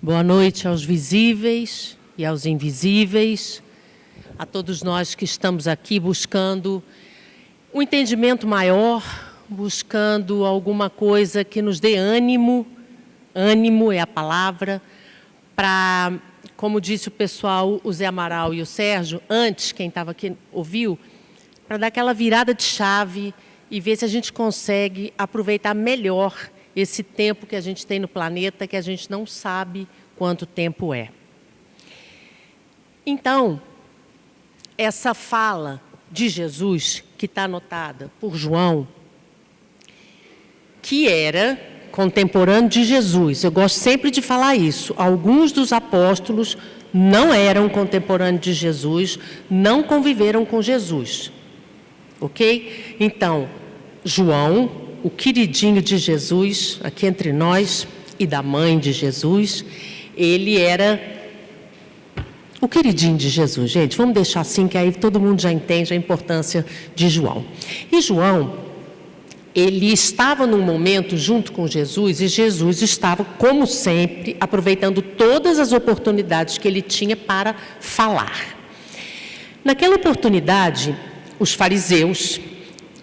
Boa noite aos visíveis e aos invisíveis, a todos nós que estamos aqui buscando um entendimento maior, buscando alguma coisa que nos dê ânimo, ânimo é a palavra, para, como disse o pessoal, o Zé Amaral e o Sérgio, antes, quem estava aqui ouviu, para dar aquela virada de chave e ver se a gente consegue aproveitar melhor esse tempo que a gente tem no planeta, que a gente não sabe quanto tempo é. Então, essa fala de Jesus, que está anotada por João, que era contemporâneo de Jesus, eu gosto sempre de falar isso, alguns dos apóstolos não eram contemporâneos de Jesus, não conviveram com Jesus, ok? Então, João, o queridinho de Jesus, aqui entre nós, e da mãe de Jesus, ele era o queridinho de Jesus, gente, vamos deixar assim, que aí todo mundo já entende a importância de João. E João, ele estava num momento junto com Jesus, e Jesus estava, como sempre, aproveitando todas as oportunidades que ele tinha para falar. Naquela oportunidade, os fariseus,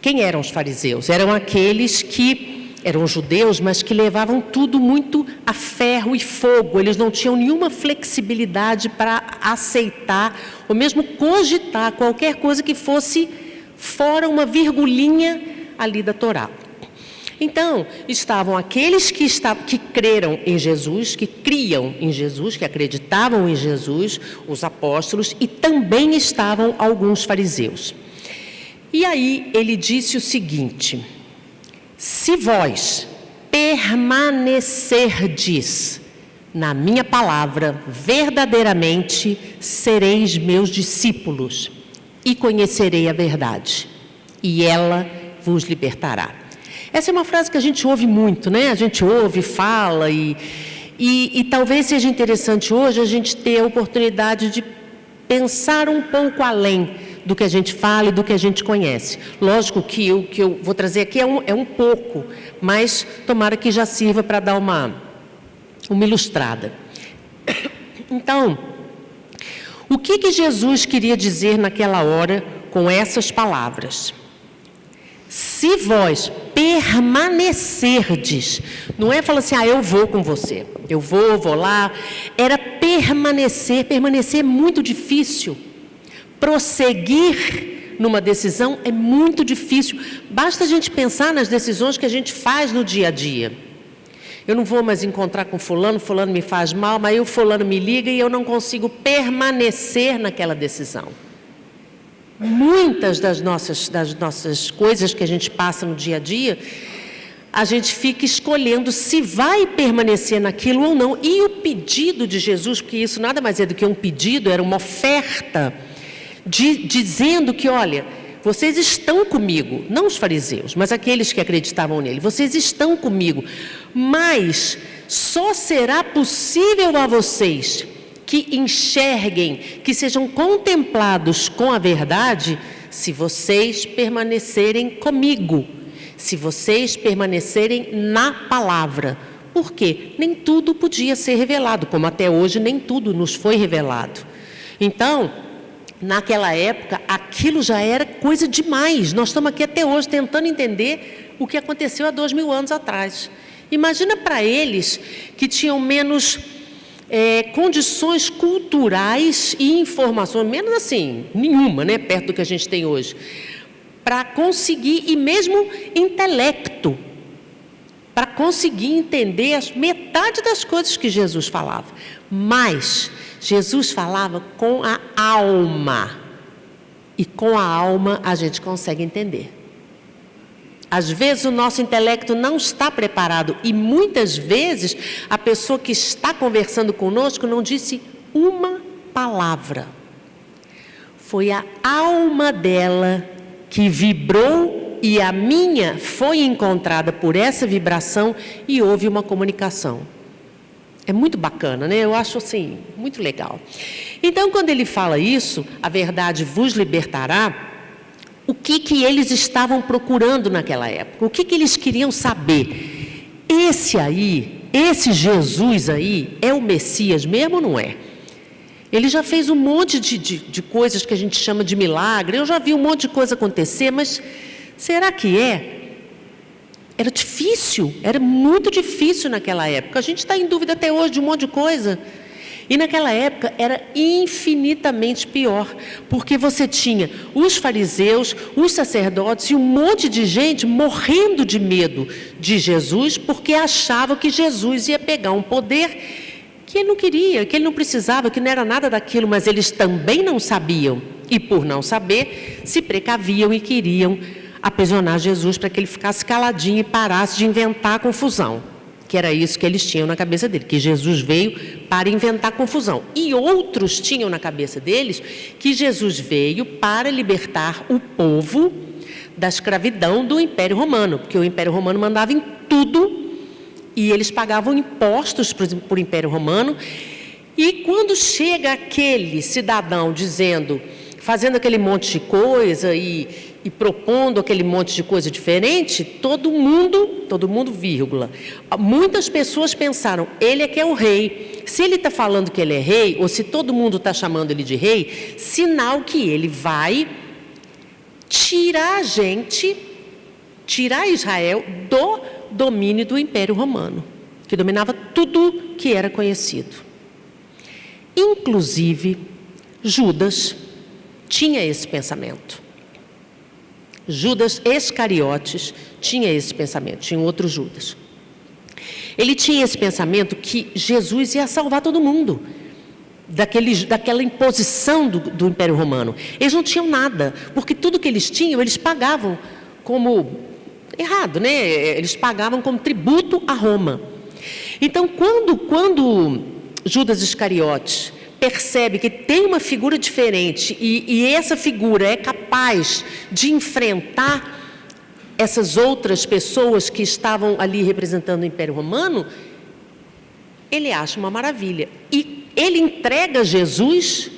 quem eram os fariseus? Eram aqueles que eram judeus, mas que levavam tudo muito a ferro e fogo. Eles não tinham nenhuma flexibilidade para aceitar, ou mesmo cogitar qualquer coisa que fosse fora uma virgulinha ali da Torá. Então, estavam aqueles que creram em Jesus, que criam em Jesus, que acreditavam em Jesus, os apóstolos, e também estavam alguns fariseus. E aí ele disse o seguinte: se vós permanecerdes na minha palavra, verdadeiramente sereis meus discípulos, e conhecerei a verdade, e ela vos libertará. Essa é uma frase que a gente ouve muito, né? A gente ouve, fala, e talvez seja interessante hoje a gente ter a oportunidade de pensar um pouco além do que a gente fala e do que a gente conhece. Lógico que o que eu vou trazer aqui é um pouco, mas tomara que já sirva para dar uma ilustrada. Então, o que Jesus queria dizer naquela hora com essas palavras? Se vós permanecerdes, não é falar assim, eu vou com você, eu vou lá, era permanecer é muito difícil. Prosseguir numa decisão é muito difícil. Basta a gente pensar nas decisões que a gente faz no dia a dia. Eu não vou mais encontrar com fulano me faz mal, mas o fulano me liga e eu não consigo permanecer naquela decisão. Muitas das nossas coisas que a gente passa no dia a dia, a gente fica escolhendo se vai permanecer naquilo ou não. E o pedido de Jesus, porque isso nada mais é do que um pedido, era uma oferta, dizendo que, olha, vocês estão comigo, não os fariseus, mas aqueles que acreditavam nele, vocês estão comigo, mas só será possível a vocês que enxerguem, que sejam contemplados com a verdade, se vocês permanecerem comigo, se vocês permanecerem na palavra. Por quê? Nem tudo podia ser revelado, como até hoje nem tudo nos foi revelado. Então, naquela época, aquilo já era coisa demais. Nós estamos aqui até hoje tentando entender o que aconteceu há 2000 anos atrás. Imagina para eles que tinham menos condições culturais e informações, menos assim, nenhuma, né, perto do que a gente tem hoje, para conseguir, e mesmo intelecto, para conseguir entender metade das coisas que Jesus falava. Mas Jesus falava com a alma, e com a alma a gente consegue entender. Às vezes o nosso intelecto não está preparado, e muitas vezes a pessoa que está conversando conosco não disse uma palavra. Foi a alma dela que vibrou, e a minha foi encontrada por essa vibração, e houve uma comunicação. É muito bacana, né? Eu acho assim, muito legal. Então, quando ele fala isso, a verdade vos libertará, o que eles estavam procurando naquela época? O que eles queriam saber? Esse aí esse Jesus aí é o Messias mesmo ou não é? Ele já fez um monte de coisas que a gente chama de milagre. Eu já vi um monte de coisa acontecer, mas será que é? Era difícil, era muito difícil naquela época. A gente está em dúvida até hoje de um monte de coisa. E naquela época era infinitamente pior, porque você tinha os fariseus, os sacerdotes e um monte de gente morrendo de medo de Jesus, porque achavam que Jesus ia pegar um poder que ele não queria, que ele não precisava, que não era nada daquilo, mas eles também não sabiam. E por não saber, se precaviam e queriam aprisionar Jesus para que ele ficasse caladinho e parasse de inventar confusão. Que era isso que eles tinham na cabeça dele, que Jesus veio para inventar confusão. E outros tinham na cabeça deles que Jesus veio para libertar o povo da escravidão do Império Romano, porque o Império Romano mandava em tudo e eles pagavam impostos para o Império Romano. E quando chega aquele cidadão dizendo, fazendo aquele monte de coisa e propondo aquele monte de coisa diferente, todo mundo, vírgula. Muitas pessoas pensaram, ele é que é o rei. Se ele está falando que ele é rei, ou se todo mundo está chamando ele de rei, sinal que ele vai tirar a gente, tirar Israel do domínio do Império Romano, que dominava tudo que era conhecido. Inclusive, Judas tinha esse pensamento. Judas Iscariotes tinha esse pensamento, tinha outro Judas. Ele tinha esse pensamento que Jesus ia salvar todo mundo daquela imposição do Império Romano. Eles não tinham nada, porque tudo que eles tinham, eles pagavam como, errado, né? Eles pagavam como tributo a Roma. Então, quando Judas Iscariotes percebe que tem uma figura diferente e essa figura é capaz de enfrentar essas outras pessoas que estavam ali representando o Império Romano, ele acha uma maravilha. E ele entrega Jesus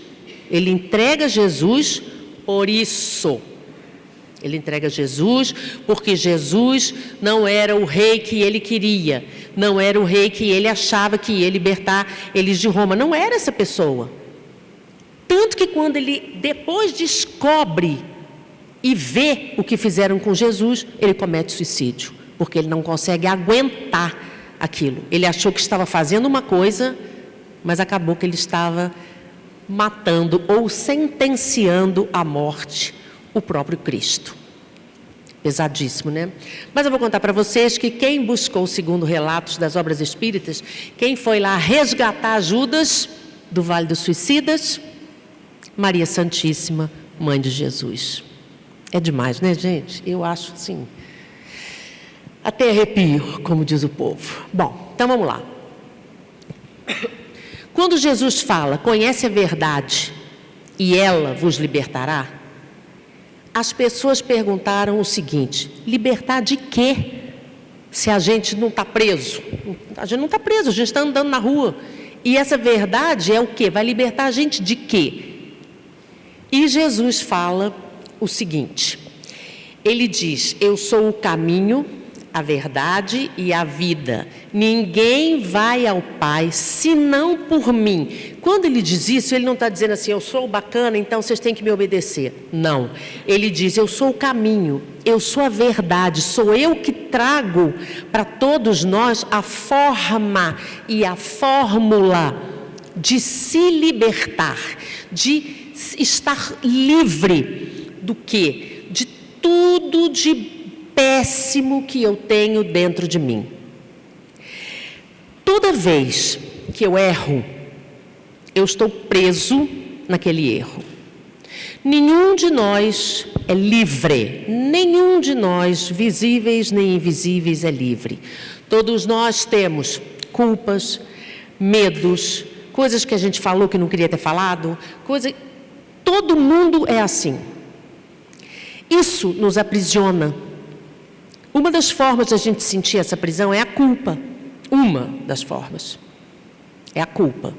por isso. Ele entrega Jesus porque Jesus não era o rei que ele queria, não era o rei que ele achava que ia libertar eles de Roma, não era essa pessoa. Tanto que quando ele depois descobre e vê o que fizeram com Jesus, ele comete suicídio, porque ele não consegue aguentar aquilo. Ele achou que estava fazendo uma coisa, mas acabou que ele estava matando ou sentenciando à morte o próprio Cristo. Pesadíssimo, né? Mas eu vou contar para vocês que quem buscou, segundo relatos das obras espíritas, quem foi lá resgatar Judas do Vale dos Suicidas, Maria Santíssima, Mãe de Jesus. É demais, né, gente? Eu acho assim, até arrepio, como diz o povo. Bom, então vamos lá. Quando Jesus fala, conhece a verdade e ela vos libertará, as pessoas perguntaram o seguinte, libertar de quê? Se a gente não está preso. A gente não está preso, a gente está andando na rua. E essa verdade é o quê? Vai libertar a gente de quê? E Jesus fala o seguinte, ele diz, eu sou o caminho, a verdade e a vida. Ninguém vai ao Pai senão por mim. Quando ele diz isso, ele não está dizendo assim, eu sou bacana, então vocês têm que me obedecer. Não. Ele diz, eu sou o caminho, eu sou a verdade, sou eu que trago para todos nós a forma e a fórmula de se libertar, de estar livre do quê? De tudo de péssimo que eu tenho dentro de mim. Toda vez que eu erro, eu estou preso naquele erro. Nenhum de nós é livre, nenhum de nós, visíveis nem invisíveis, é livre. Todos nós temos culpas, medos, coisas que a gente falou que não queria ter falado, todo mundo é assim. Isso nos aprisiona. Uma das formas de a gente sentir essa prisão é a culpa. Uma das formas é a culpa.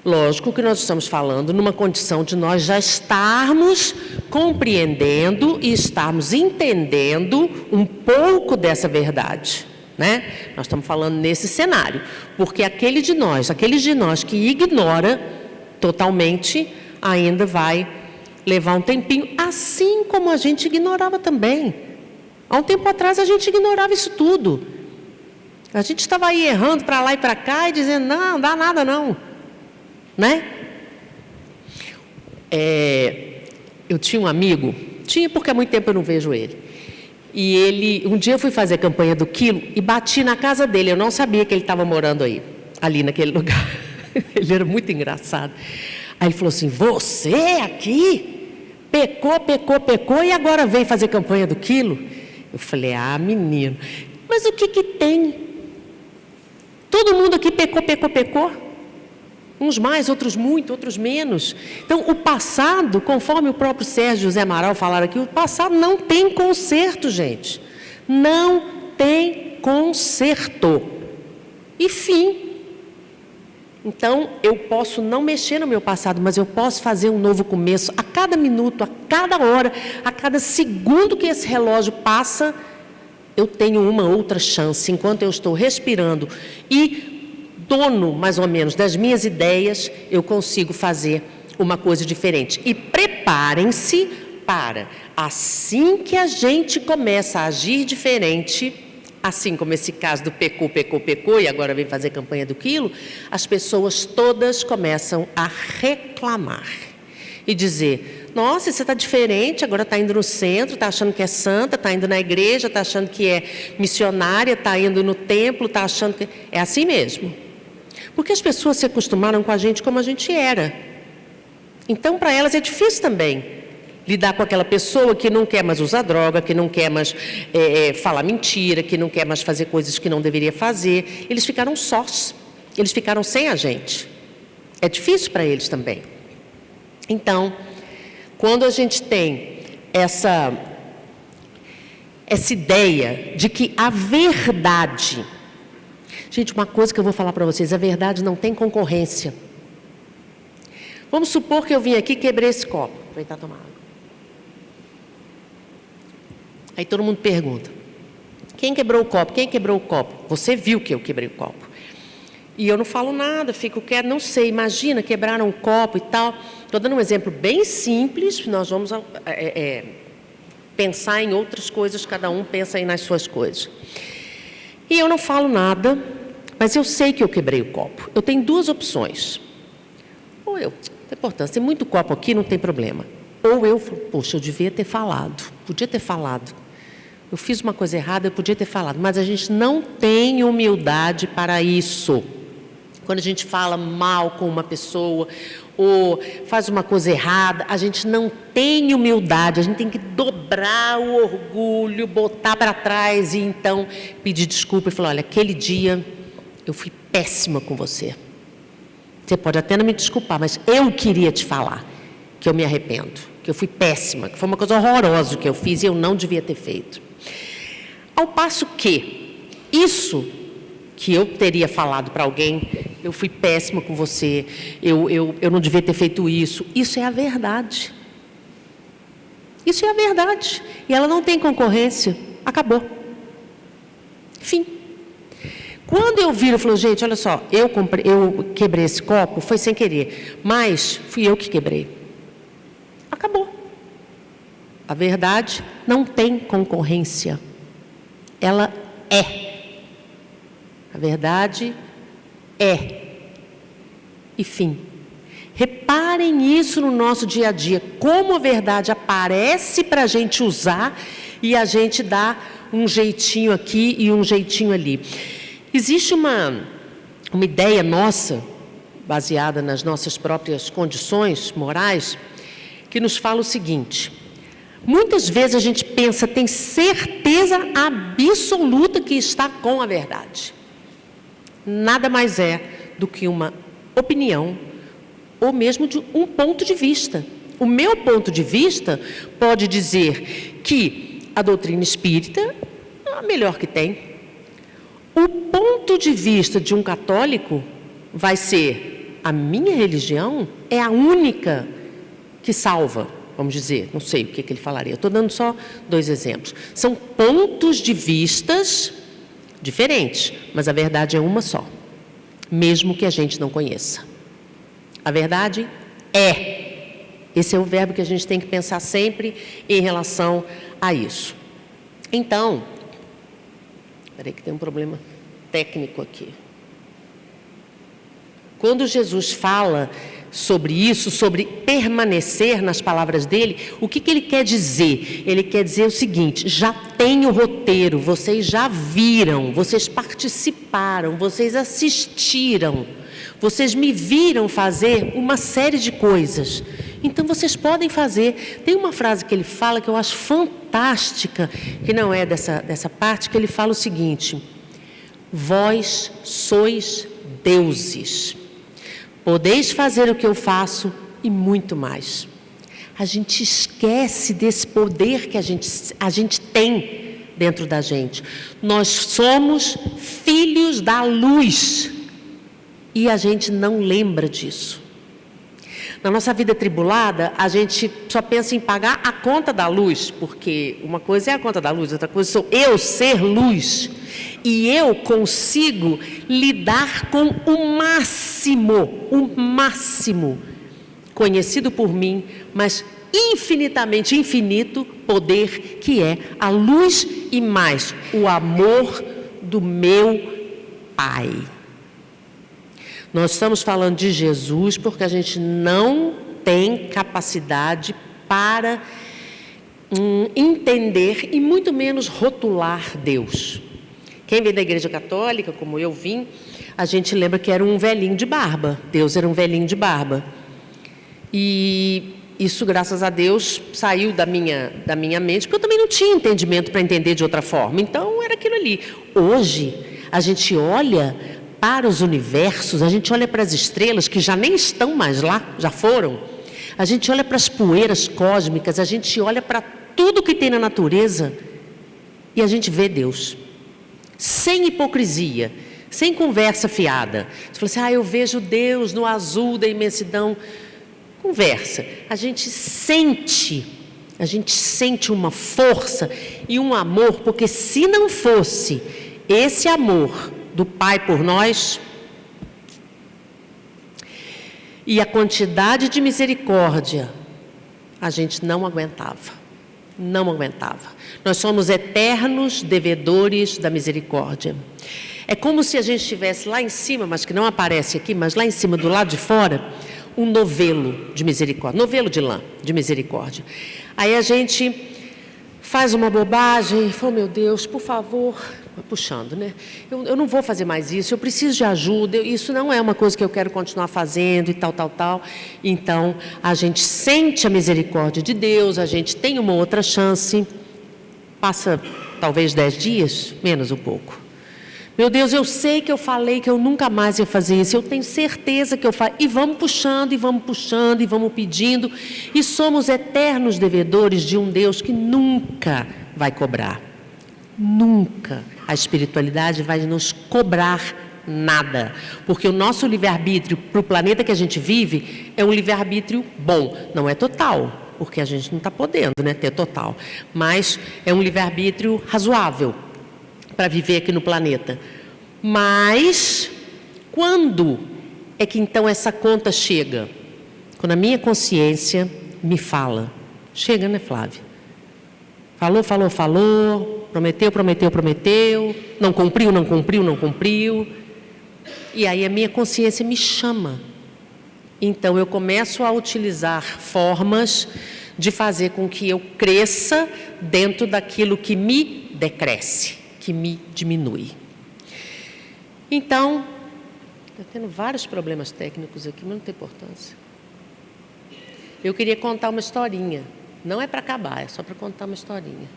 Lógico que nós estamos falando numa condição de nós já estarmos compreendendo e estarmos entendendo um pouco dessa verdade. né? Nós estamos falando nesse cenário, porque aqueles de nós que ignora totalmente, ainda vai levar um tempinho, assim como a gente ignorava também. Há um tempo atrás a gente ignorava isso tudo. A gente estava aí errando para lá e para cá e dizendo, não dá nada não, né? Eu tinha um amigo, porque há muito tempo eu não vejo ele, e um dia eu fui fazer a campanha do quilo e bati na casa dele, eu não sabia que ele estava morando ali naquele lugar. Ele era muito engraçado. Aí ele falou assim, você aqui pecou e agora veio fazer campanha do quilo? Eu falei, menino, mas o que tem? Todo mundo aqui pecou. Uns mais, outros muito, outros menos. Então, o passado, conforme o próprio Sérgio José Amaral falaram aqui, o passado não tem conserto, gente. Não tem conserto. E fim. Então, eu posso não mexer no meu passado, mas eu posso fazer um novo começo. A cada minuto, a cada hora, a cada segundo que esse relógio passa, eu tenho uma outra chance, enquanto eu estou respirando e dono, mais ou menos, das minhas ideias, eu consigo fazer uma coisa diferente. E preparem-se para, assim que a gente começa a agir diferente, assim como esse caso do pecou, e agora vem fazer campanha do quilo, as pessoas todas começam a reclamar e dizer, nossa, você está diferente, agora está indo no centro, está achando que é santa, está indo na igreja, está achando que é missionária, está indo no templo, está achando que... É assim mesmo. Porque as pessoas se acostumaram com a gente como a gente era. Então, para elas é difícil também lidar com aquela pessoa que não quer mais usar droga, que não quer mais falar mentira, que não quer mais fazer coisas que não deveria fazer. Eles ficaram sós, eles ficaram sem a gente. É difícil para eles também. Então, quando a gente tem essa ideia de que a verdade... Gente, uma coisa que eu vou falar para vocês, a verdade não tem concorrência. Vamos supor que eu vim aqui e quebrei esse copo. Vou aproveitar e tomar água. Aí todo mundo pergunta, quem quebrou o copo? Quem quebrou o copo? Você viu que eu quebrei o copo. E eu não falo nada, fico quieto, não sei, imagina, quebraram um copo e tal. Estou dando um exemplo bem simples, nós vamos pensar em outras coisas, cada um pensa aí nas suas coisas. E eu não falo nada, mas eu sei que eu quebrei o copo. Eu tenho duas opções. Ou não tem importância, tem muito copo aqui, não tem problema. Ou eu falo, poxa, eu devia ter falado, podia ter falado. Eu fiz uma coisa errada, eu podia ter falado, mas a gente não tem humildade para isso. Quando a gente fala mal com uma pessoa ou faz uma coisa errada, a gente não tem humildade, a gente tem que dobrar o orgulho, botar para trás e então pedir desculpa e falar, olha, aquele dia eu fui péssima com você. Você pode até não me desculpar, mas eu queria te falar que eu me arrependo, que eu fui péssima, que foi uma coisa horrorosa que eu fiz e eu não devia ter feito. Ao passo que isso que eu teria falado para alguém, eu fui péssima com você, eu não devia ter feito isso, isso é a verdade. Isso é a verdade. E ela não tem concorrência. Acabou. Fim. Quando eu viro e falo, gente, olha só, eu quebrei esse copo, foi sem querer, mas fui eu que quebrei. Acabou. A verdade não tem concorrência. Ela é. A verdade é. E fim. Reparem isso no nosso dia a dia, como a verdade aparece para a gente usar e a gente dá um jeitinho aqui e um jeitinho ali. Existe uma ideia nossa, baseada nas nossas próprias condições morais, que nos fala o seguinte: muitas vezes a gente pensa, tem certeza absoluta que está com a verdade. Nada mais é do que uma opinião ou mesmo de um ponto de vista. O meu ponto de vista pode dizer que a doutrina espírita é a melhor que tem. O ponto de vista de um católico vai ser, a minha religião é a única que salva, vamos dizer, não sei o que ele falaria, estou dando só 2 exemplos. São pontos de vistas diferentes, mas a verdade é uma só, mesmo que a gente não conheça. A verdade é. Esse é o verbo que a gente tem que pensar sempre em relação a isso. Então, espera aí que tem um problema técnico aqui. Quando Jesus fala sobre isso, sobre permanecer nas palavras dele, o que ele quer dizer? Ele quer dizer o seguinte: já tem o roteiro, vocês já viram, vocês participaram, vocês assistiram, vocês me viram fazer uma série de coisas. Então vocês podem fazer. Tem uma frase que ele fala que eu acho fantástica, que não é dessa parte, que ele fala o seguinte: vós sois deuses, podeis fazer o que eu faço e muito mais. A gente esquece desse poder que a gente tem dentro da gente. Nós somos filhos da luz e a gente não lembra disso. Na nossa vida tribulada, a gente só pensa em pagar a conta da luz, porque uma coisa é a conta da luz, outra coisa sou eu ser luz. E eu consigo lidar com o máximo conhecido por mim, mas infinitamente infinito poder que é a luz e mais o amor do meu Pai. Nós estamos falando de Jesus porque a gente não tem capacidade para entender e muito menos rotular Deus. Quem vem da igreja católica, como eu vim, a gente lembra que era um velhinho de barba. Deus era um velhinho de barba. E isso, graças a Deus, saiu da minha mente, porque eu também não tinha entendimento para entender de outra forma. Então, era aquilo ali. Hoje, a gente olha para os universos, a gente olha para as estrelas que já nem estão mais lá, já foram. A gente olha para as poeiras cósmicas, a gente olha para tudo que tem na natureza e a gente vê Deus. Sem hipocrisia, sem conversa fiada. Você fala assim: eu vejo Deus no azul da imensidão. Conversa. A gente sente uma força e um amor, porque se não fosse esse amor do Pai por nós, e a quantidade de misericórdia, a gente não aguentava. Nós somos eternos devedores da misericórdia. É como se a gente estivesse lá em cima, mas que não aparece aqui, mas lá em cima, do lado de fora, um novelo de misericórdia, novelo de lã de misericórdia. Aí a gente faz uma bobagem e fala: meu Deus, por favor, puxando, né? Eu não vou fazer mais isso, eu preciso de ajuda, isso não é uma coisa que eu quero continuar fazendo e tal. Então, a gente sente a misericórdia de Deus, a gente tem uma outra chance, passa talvez 10 dias, menos um pouco. Meu Deus, eu sei que eu falei que eu nunca mais ia fazer isso, eu tenho certeza que eu faço. E vamos puxando, e vamos pedindo, e somos eternos devedores de um Deus que nunca vai cobrar. Nunca a espiritualidade vai nos cobrar nada, porque o nosso livre-arbítrio para o planeta que a gente vive é um livre-arbítrio bom, não é total, porque a gente não está podendo, né, ter total, mas é um livre-arbítrio razoável para viver aqui no planeta. Mas quando é que então essa conta chega? Quando a minha consciência me fala. Chega, né, Flávia? Falou, prometeu, não cumpriu. E aí a minha consciência me chama. Então eu começo a utilizar formas de fazer com que eu cresça dentro daquilo que me decresce, que me diminui. Então, está tendo vários problemas técnicos aqui, mas não tem importância. Eu queria contar uma historinha. Não é para acabar, é só para contar uma historinha.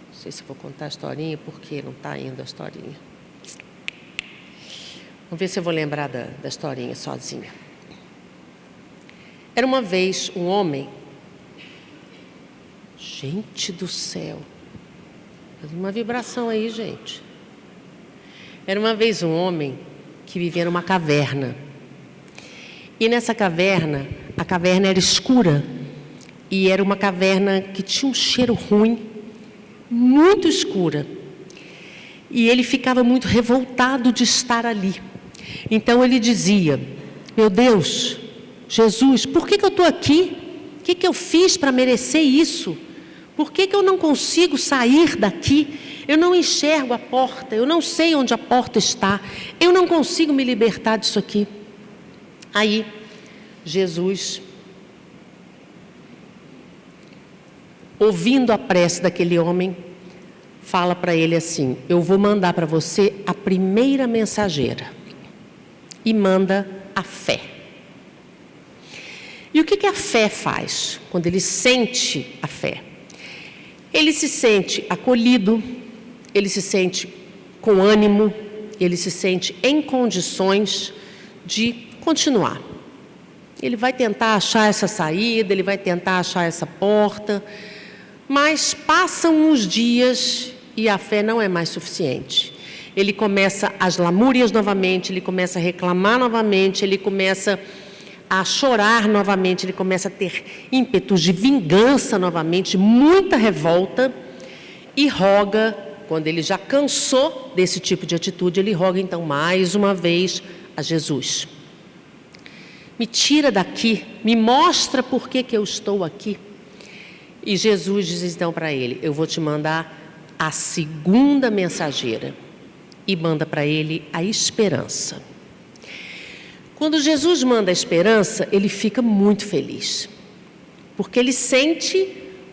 Não sei se vou contar a historinha, porque não está indo a historinha. Vamos ver se eu vou lembrar da historinha sozinha. Era uma vez um homem. Gente do céu. Faz uma vibração aí, gente. Era uma vez um homem que vivia numa caverna. E nessa caverna, a caverna era escura. E era uma caverna que tinha um cheiro ruim, muito escura. E ele ficava muito revoltado de estar ali. Então ele dizia: meu Deus, Jesus, por que eu estou aqui? O que eu fiz para merecer isso? Por que eu não consigo sair daqui? Eu não enxergo a porta, eu não sei onde a porta está, eu não consigo me libertar disso aqui. Aí, Jesus, ouvindo a prece daquele homem, fala para ele assim: eu vou mandar para você a primeira mensageira. E manda a fé. E o que a fé faz? Quando ele sente a fé, ele se sente acolhido, ele se sente com ânimo, ele se sente em condições de continuar. Ele vai tentar achar essa saída, ele vai tentar achar essa porta, mas passam os dias e a fé não é mais suficiente. Ele começa as lamúrias novamente, ele começa a reclamar novamente, ele começa a chorar novamente, ele começa a ter ímpetos de vingança novamente, muita revolta, e roga, quando ele já cansou desse tipo de atitude, ele roga então mais uma vez a Jesus: me tira daqui, me mostra por que eu estou aqui. E Jesus diz então para ele: eu vou te mandar a segunda mensageira. E manda para ele a esperança. Quando Jesus manda a esperança, ele fica muito feliz, porque ele sente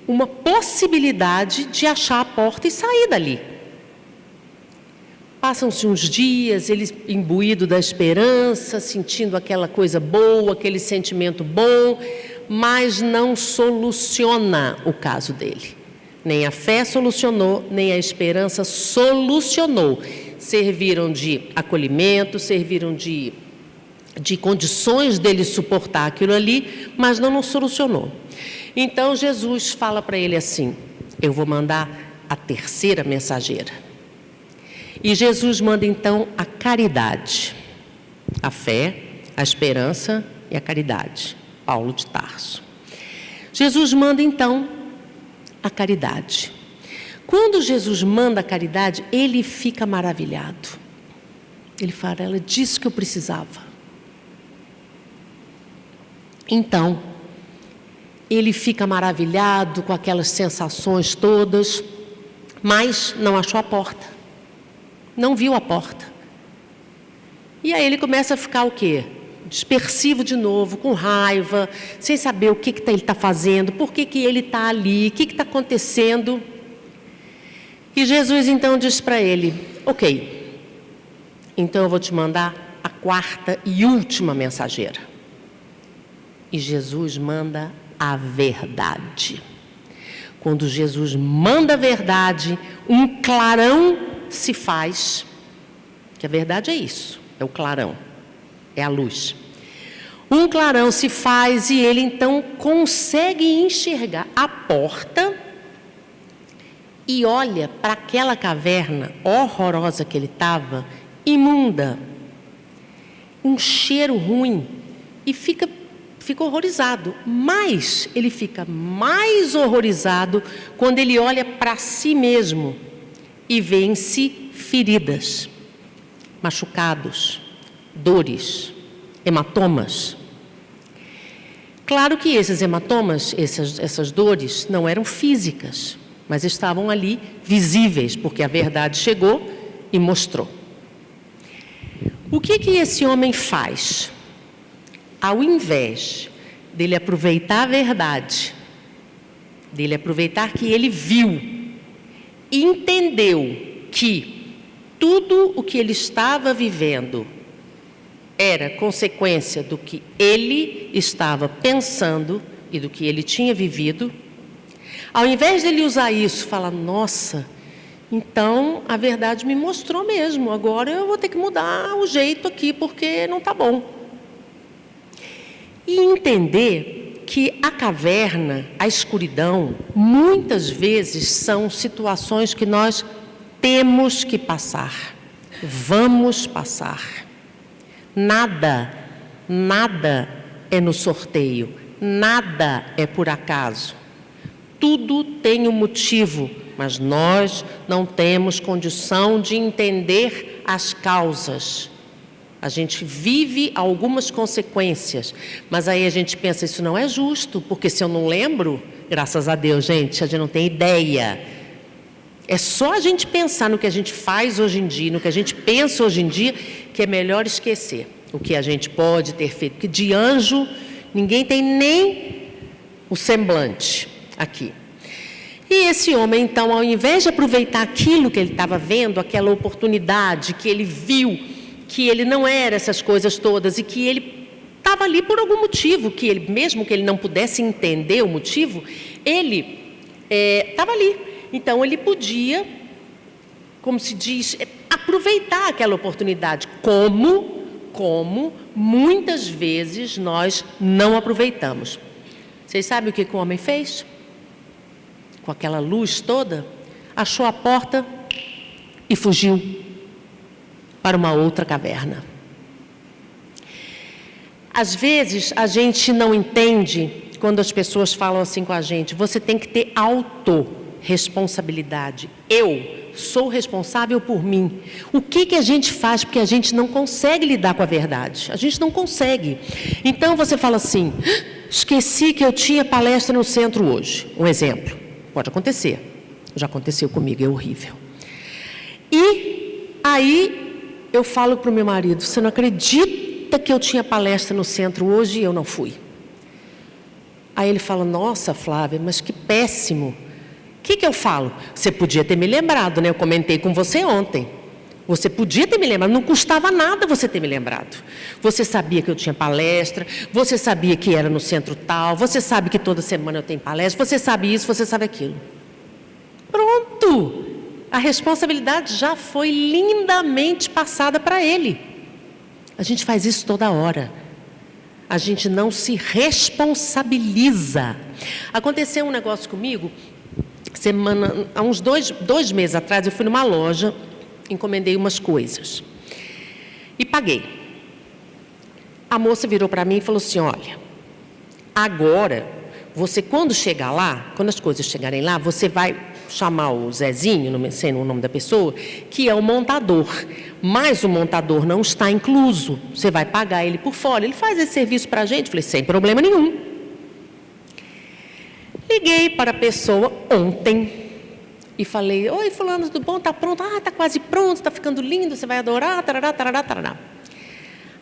uma possibilidade de achar a porta e sair dali. Passam-se uns dias, ele imbuído da esperança, sentindo aquela coisa boa, aquele sentimento bom, mas não soluciona o caso dele. Nem a fé solucionou, nem a esperança solucionou. Serviram de acolhimento, serviram de condições dele suportar aquilo ali, mas não solucionou. Então Jesus fala para ele assim: eu vou mandar a terceira mensageira. E Jesus manda então a caridade, a fé, a esperança e a caridade. Paulo de Tarso. Jesus manda então a caridade. Quando Jesus manda a caridade, ele fica maravilhado. Ele fala: ela disse que eu precisava. Então, ele fica maravilhado com aquelas sensações todas, mas não achou a porta. Não viu a porta. E aí ele começa a ficar o quê? Dispersivo de novo, com raiva, sem saber o que ele está fazendo, por que ele está ali, o que está acontecendo. E Jesus então diz para ele: ok, então eu vou te mandar a quarta e última mensageira. E Jesus manda a verdade. Quando Jesus manda a verdade, um clarão se faz, que a verdade é isso, é o clarão, é a luz. Um clarão se faz e ele então consegue enxergar a porta e olha para aquela caverna horrorosa que ele estava, imunda, um cheiro ruim, e fica horrorizado. Mas ele fica mais horrorizado quando ele olha para si mesmo e vê em si feridas, machucados, dores, hematomas. Claro que esses hematomas, essas dores, não eram físicas, mas estavam ali visíveis, porque a verdade chegou e mostrou. O que esse homem faz? Ao invés dele aproveitar a verdade, dele aproveitar que ele viu, entendeu que tudo o que ele estava vivendo era consequência do que ele estava pensando e do que ele tinha vivido, ao invés dele usar isso, falar: nossa, então a verdade me mostrou mesmo, agora eu vou ter que mudar o jeito aqui porque não está bom. E entender que a caverna, a escuridão, muitas vezes são situações que nós temos que passar, vamos passar. Nada é no sorteio, nada é por acaso. Tudo tem um motivo mas nós não temos condição de entender as causas. A gente vive algumas consequências, mas aí a gente pensa, isso não é justo, porque se eu não lembro, graças a Deus, gente, a gente não tem ideia. É só a gente pensar no que a gente faz hoje em dia, no que a gente pensa hoje em dia, que é melhor esquecer o que a gente pode ter feito. Porque de anjo, ninguém tem nem o semblante aqui. E esse homem, então, ao invés de aproveitar aquilo que ele estava vendo, aquela oportunidade que ele viu, que ele não era essas coisas todas e que ele estava ali por algum motivo, que ele, mesmo que ele não pudesse entender o motivo, ele estava ali. Então, ele podia, como se diz, aproveitar aquela oportunidade, como muitas vezes nós não aproveitamos. Vocês sabem o que o homem fez? Com aquela luz toda, achou a porta e fugiu para uma outra caverna. Às vezes, a gente não entende quando as pessoas falam assim com a gente, você tem que ter autorresponsabilidade. Eu sou responsável por mim. O que a gente faz porque a gente não consegue lidar com a verdade? A gente não consegue. Então, você fala assim, esqueci que eu tinha palestra no centro hoje. Um exemplo. Pode acontecer. Já aconteceu comigo, é horrível. E aí eu falo para o meu marido, você não acredita que eu tinha palestra no centro hoje e eu não fui? Aí ele fala, nossa, Flávia, mas que péssimo. O que eu falo? Você podia ter me lembrado, né? Eu comentei com você ontem. Você podia ter me lembrado, não custava nada você ter me lembrado. Você sabia que eu tinha palestra, você sabia que era no centro tal, você sabe que toda semana eu tenho palestra, você sabe isso, você sabe aquilo. Pronto! A responsabilidade já foi lindamente passada para ele. A gente faz isso toda hora. A gente não se responsabiliza. Aconteceu um negócio comigo, há uns dois meses atrás, eu fui numa loja, encomendei umas coisas e paguei. A moça virou para mim e falou assim, olha, agora, você quando chegar lá, quando as coisas chegarem lá, você vai chamar o Zezinho, não sei o nome da pessoa, que é o montador, mas o montador não está incluso, você vai pagar ele por fora, ele faz esse serviço para a gente. Falei, sem problema nenhum. Liguei para a pessoa ontem, e falei, oi fulano, tudo bom? Está pronto? Ah, está quase pronto, está ficando lindo, você vai adorar, tarará, tarará, tarará.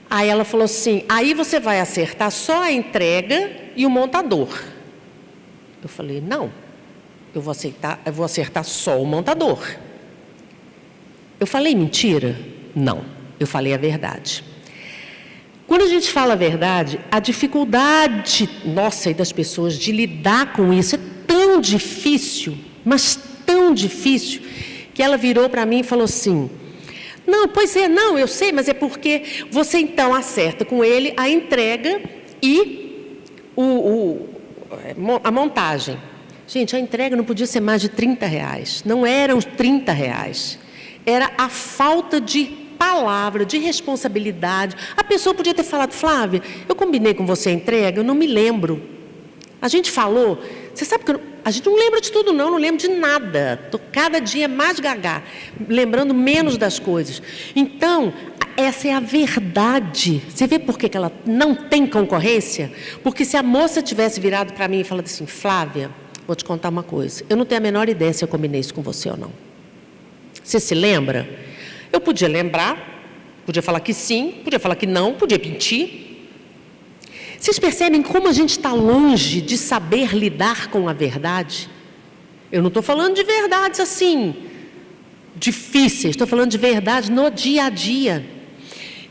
Aí ela falou assim, aí você vai acertar só a entrega e o montador. Eu falei, não, eu vou acertar só o montador. Eu falei mentira? Não, eu falei a verdade. Quando a gente fala a verdade, a dificuldade nossa e das pessoas de lidar com isso é tão difícil, mas tão difícil, que ela virou para mim e falou assim, não, pois é, não, eu sei, mas é porque você então acerta com ele a entrega e a montagem. Gente, a entrega não podia ser mais de R$30, não eram R$30, era a falta de palavra, de responsabilidade. A pessoa podia ter falado, Flávia, eu combinei com você a entrega, eu não me lembro. A gente falou, você sabe que a gente não lembra de tudo não lembro de nada. Estou cada dia mais gaga, lembrando menos das coisas. Então, essa é a verdade. Você vê por que ela não tem concorrência? Porque se a moça tivesse virado para mim e falado assim, Flávia, vou te contar uma coisa, eu não tenho a menor ideia se eu combinei isso com você ou não. Você se lembra? Eu podia lembrar, podia falar que sim, podia falar que não, podia mentir. Vocês percebem como a gente está longe de saber lidar com a verdade? Eu não estou falando de verdades assim, difíceis, estou falando de verdade no dia a dia.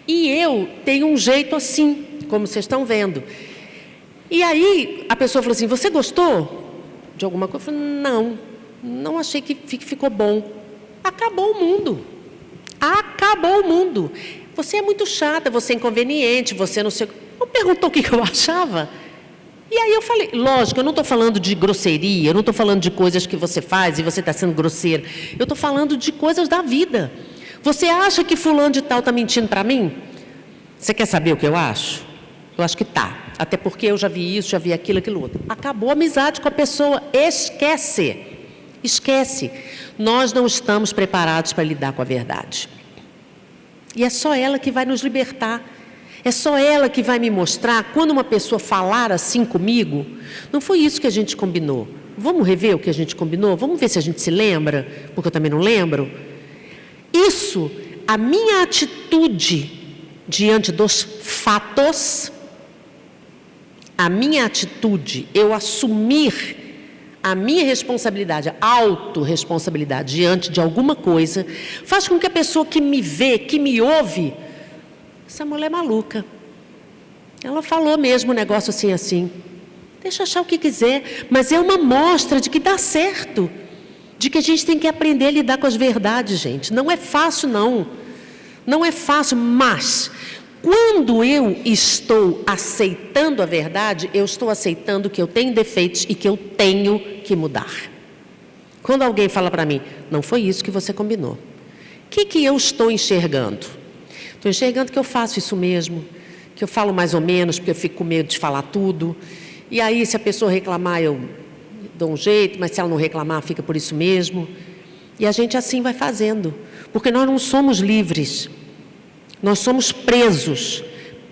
E eu tenho um jeito assim, como vocês estão vendo. E aí a pessoa falou assim, você gostou de alguma coisa? Eu falei, não achei que ficou bom. Acabou o mundo. Acabou o mundo. Você é muito chata, você é inconveniente, você não sei... Não perguntou o que eu achava. E aí eu falei, lógico, eu não estou falando de grosseria, eu não estou falando de coisas que você faz e você está sendo grosseira. Eu estou falando de coisas da vida. Você acha que fulano de tal está mentindo para mim? Você quer saber o que eu acho? Eu acho que tá. Até porque eu já vi isso, já vi aquilo, aquilo outro. Acabou a amizade com a pessoa, esquece. Esquece. Nós não estamos preparados para lidar com a verdade. E é só ela que vai nos libertar. É só ela que vai me mostrar, quando uma pessoa falar assim comigo, não foi isso que a gente combinou. Vamos rever o que a gente combinou? Vamos ver se a gente se lembra, porque eu também não lembro. Isso, a minha atitude diante dos fatos, a minha atitude, eu assumir a minha responsabilidade, a autorresponsabilidade diante de alguma coisa, faz com que a pessoa que me vê, que me ouve, essa mulher é maluca. Ela falou mesmo um negócio assim. Deixa achar o que quiser, mas é uma mostra de que dá certo, de que a gente tem que aprender a lidar com as verdades, gente. Não é fácil, não. Não é fácil, mas quando eu estou aceitando a verdade, eu estou aceitando que eu tenho defeitos e que eu tenho que mudar. Quando alguém fala para mim, não foi isso que você combinou. O que eu estou enxergando? Estou enxergando que eu faço isso mesmo, que eu falo mais ou menos, porque eu fico com medo de falar tudo. E aí, se a pessoa reclamar, eu dou um jeito, mas se ela não reclamar, fica por isso mesmo. E a gente assim vai fazendo, porque nós não somos livres. Nós somos presos,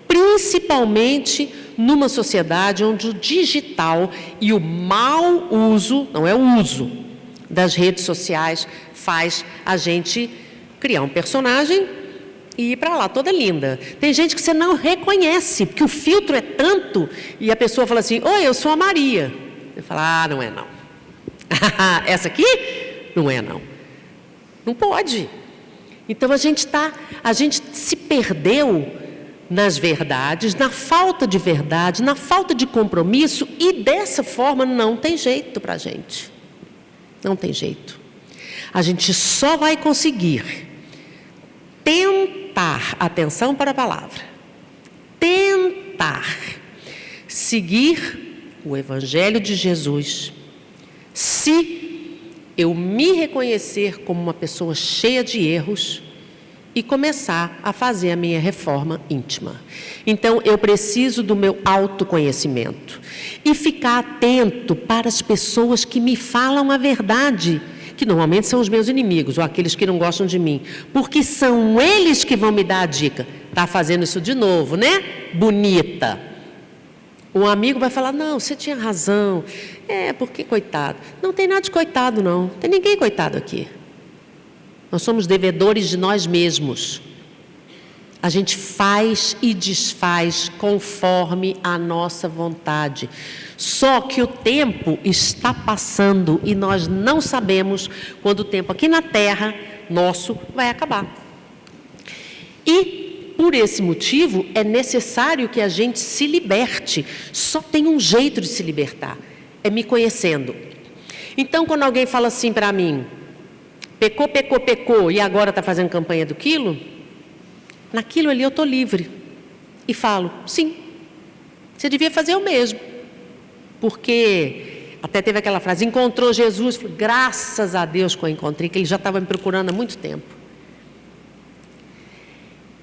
principalmente numa sociedade onde o digital e o mau uso, não é o uso, das redes sociais faz a gente criar um personagem e ir para lá toda linda. Tem gente que você não reconhece, porque o filtro é tanto, e a pessoa fala assim, oi, eu sou a Maria. Eu falo, não é não. Essa aqui? Não é não. Não pode. Então a gente se perdeu nas verdades, na falta de verdade, na falta de compromisso, e dessa forma não tem jeito para a gente. Não tem jeito. A gente só vai conseguir tentar, atenção para a palavra, tentar seguir o Evangelho de Jesus, se eu me reconhecer como uma pessoa cheia de erros e começar a fazer a minha reforma íntima. Então, eu preciso do meu autoconhecimento e ficar atento para as pessoas que me falam a verdade, que normalmente são os meus inimigos, ou aqueles que não gostam de mim, porque são eles que vão me dar a dica. Está fazendo isso de novo, né? Bonita. Um amigo vai falar, não, você tinha razão, porque coitado. Não tem nada de coitado, não. Não tem ninguém coitado aqui. Nós somos devedores de nós mesmos. A gente faz e desfaz conforme a nossa vontade. Só que o tempo está passando e nós não sabemos quando o tempo aqui na Terra, nosso, vai acabar. E por esse motivo, é necessário que a gente se liberte. Só tem um jeito de se libertar, é me conhecendo. Então, quando alguém fala assim para mim, pecou, e agora está fazendo campanha do quilo, naquilo ali eu estou livre. E falo, sim, você devia fazer o mesmo. Porque, até teve aquela frase, encontrou Jesus, falei, graças a Deus que eu encontrei, que ele já estava me procurando há muito tempo.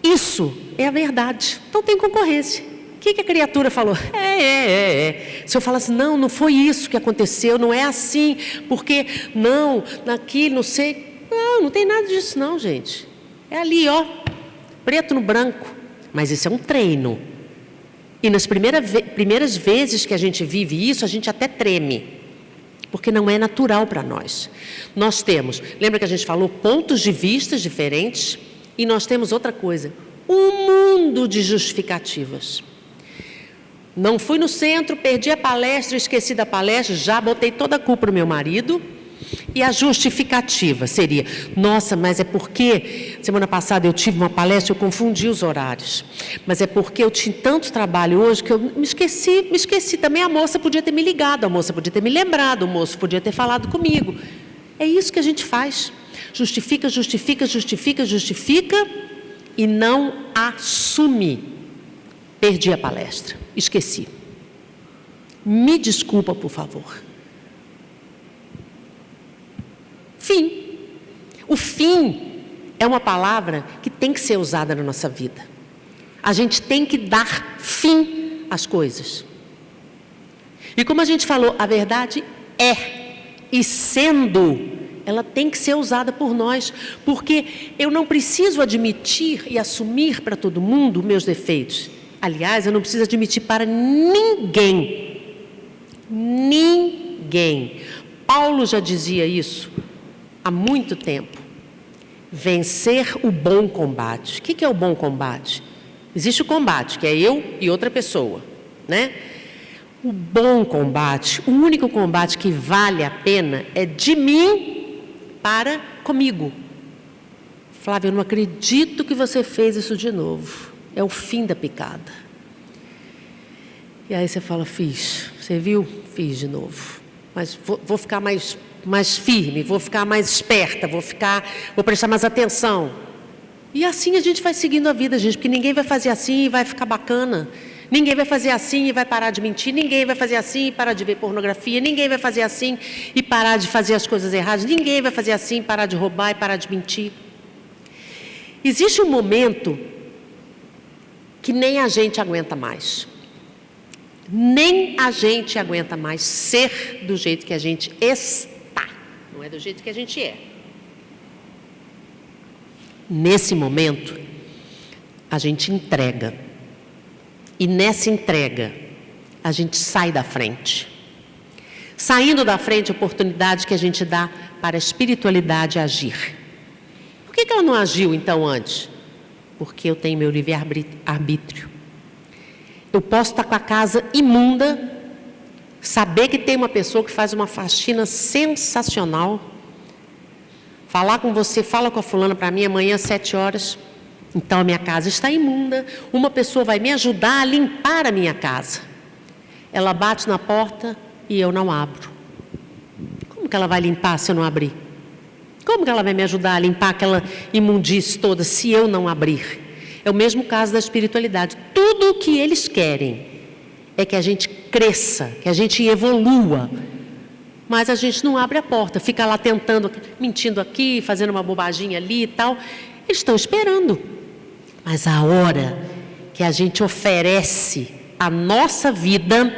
Isso é a verdade. Então tem concorrência. O que a criatura falou? Se eu falasse, não foi isso que aconteceu, não é assim, porque, não, naquilo, não sei. Não tem nada disso não, gente. É ali, preto no branco. Mas isso é um treino. E nas primeiras vezes que a gente vive isso, a gente até treme. Porque não é natural para nós. Nós temos, lembra que a gente falou, pontos de vista diferentes? E nós temos outra coisa, um mundo de justificativas. Não fui no centro, perdi a palestra, esqueci da palestra, já botei toda a culpa no meu marido. E a justificativa seria, nossa, mas é porque semana passada eu tive uma palestra, eu confundi os horários. Mas é porque eu tinha tanto trabalho hoje que eu me esqueci também. A moça podia ter me ligado, a moça podia ter me lembrado, o moço podia ter falado comigo. É isso que a gente faz. Justifica e não assume. Perdi a palestra, esqueci. Me desculpa, por favor. Fim. O fim é uma palavra que tem que ser usada na nossa vida. A gente tem que dar fim às coisas. E como a gente falou, a verdade e sendo, ela tem que ser usada por nós, porque eu não preciso admitir e assumir para todo mundo meus defeitos. Aliás, eu não preciso admitir para ninguém. Ninguém. Paulo já dizia isso há muito tempo. Vencer o bom combate. O que é o bom combate? Existe o combate, que é eu e outra pessoa, né? O bom combate, o único combate que vale a pena é de mim para comigo. Flávia, eu não acredito que você fez isso de novo. É o fim da picada. E aí você fala, fiz. Você viu? Fiz de novo. Mas vou ficar mais firme, vou ficar mais esperta, vou prestar mais atenção. E assim a gente vai seguindo a vida, gente, porque ninguém vai fazer assim e vai ficar bacana. Ninguém vai fazer assim e vai parar de mentir. Ninguém vai fazer assim e parar de ver pornografia. Ninguém vai fazer assim e parar de fazer as coisas erradas. Ninguém vai fazer assim e parar de roubar e parar de mentir. Existe um momento que nem a gente aguenta mais. Nem a gente aguenta mais ser do jeito que a gente está. Não é do jeito que a gente é. Nesse momento, a gente entrega. E nessa entrega, a gente sai da frente. Saindo da frente, a oportunidade que a gente dá para a espiritualidade agir. Por que ela não agiu, então, antes? Porque eu tenho meu livre-arbítrio. Eu posso estar com a casa imunda, saber que tem uma pessoa que faz uma faxina sensacional, falar com você, fala com a fulana para mim amanhã às 7 horas. Então a minha casa está imunda, uma pessoa vai me ajudar a limpar a minha casa. Ela bate na porta e eu não abro. Como que ela vai limpar se eu não abrir? Como que ela vai me ajudar a limpar aquela imundície toda se eu não abrir? É o mesmo caso da espiritualidade. Tudo o que eles querem é que a gente cresça, que a gente evolua. Mas a gente não abre a porta, fica lá tentando, mentindo aqui, fazendo uma bobaginha ali e tal. Eles estão esperando. Mas a hora que a gente oferece a nossa vida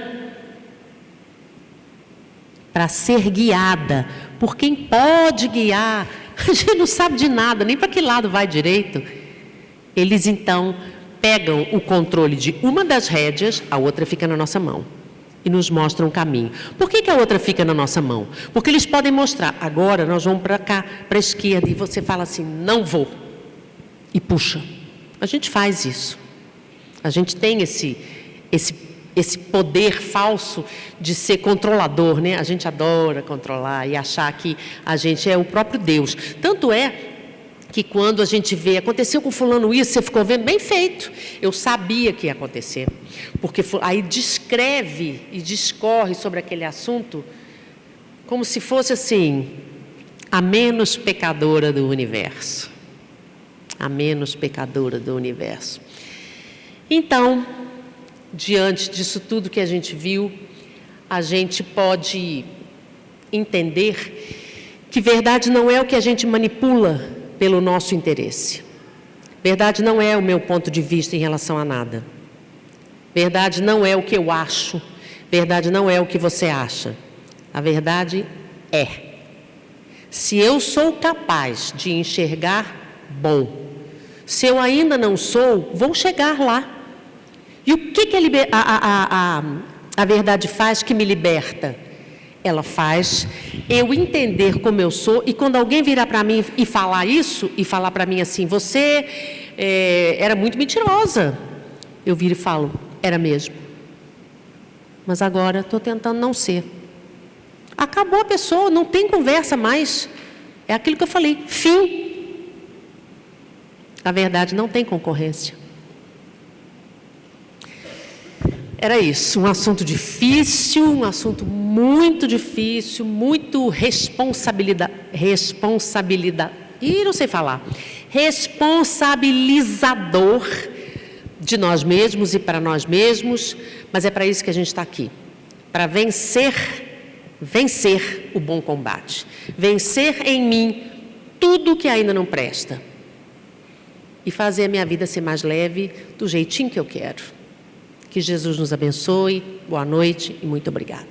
para ser guiada por quem pode guiar, a gente não sabe de nada, nem para que lado vai direito. Eles então pegam o controle de uma das rédeas, a outra fica na nossa mão e nos mostram o caminho. Por que a outra fica na nossa mão? Porque eles podem mostrar, agora nós vamos para cá, para a esquerda, e você fala assim, não vou, e puxa. A gente faz isso. A gente tem esse poder falso de ser controlador, né? A gente adora controlar e achar que a gente é o próprio Deus. Tanto é que quando a gente vê, aconteceu com fulano isso, você ficou vendo, bem feito. Eu sabia que ia acontecer. Porque aí descreve e discorre sobre aquele assunto como se fosse assim, a menos pecadora do universo. A menos pecadora do universo. Então, diante disso tudo que a gente viu, a gente pode entender que verdade não é o que a gente manipula pelo nosso interesse. Verdade não é o meu ponto de vista em relação a nada. Verdade não é o que eu acho. Verdade não é o que você acha. A verdade é. Se eu sou capaz de enxergar, bom. Se eu ainda não sou, vou chegar lá. E o que a verdade faz que me liberta? Ela faz eu entender como eu sou, e quando alguém virar para mim e falar isso, e falar para mim assim, você era muito mentirosa, eu viro e falo, era mesmo, mas agora estou tentando não ser. Acabou a pessoa, não tem conversa mais, é aquilo que eu falei, fim. A verdade não tem concorrência. Era isso, um assunto difícil, um assunto muito difícil, muito responsabilizador de nós mesmos e para nós mesmos, mas é para isso que a gente está aqui, para vencer o bom combate, vencer em mim tudo que ainda não presta e fazer a minha vida ser mais leve do jeitinho que eu quero. Que Jesus nos abençoe, boa noite e muito obrigada.